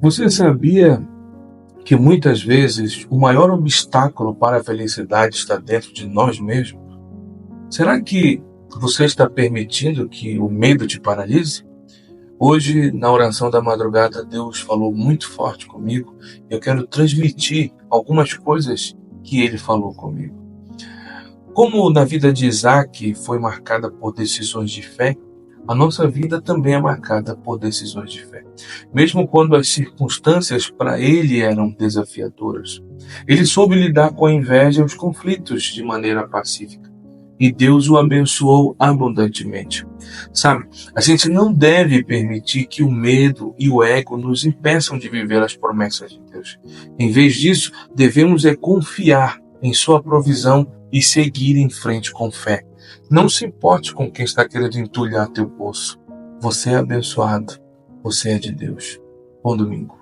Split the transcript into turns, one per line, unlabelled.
Você sabia que muitas vezes o maior obstáculo para a felicidade está dentro de nós mesmos? Será que você está permitindo que o medo te paralise? Hoje, na oração da madrugada, Deus falou muito forte comigo e eu quero transmitir algumas coisas que ele falou comigo. Como na vida de Isaac foi marcada por decisões de fé, a nossa vida também é marcada por decisões de fé. Mesmo quando as circunstâncias para ele eram desafiadoras, ele soube lidar com a inveja e os conflitos de maneira pacífica. E Deus o abençoou abundantemente. Sabe, a gente não deve permitir que o medo e o ego nos impeçam de viver as promessas de Deus. Em vez disso, devemos confiar em sua provisão e seguir em frente com fé. Não se importe com quem está querendo entulhar teu bolso. Você é abençoado. Você é de Deus. Bom domingo.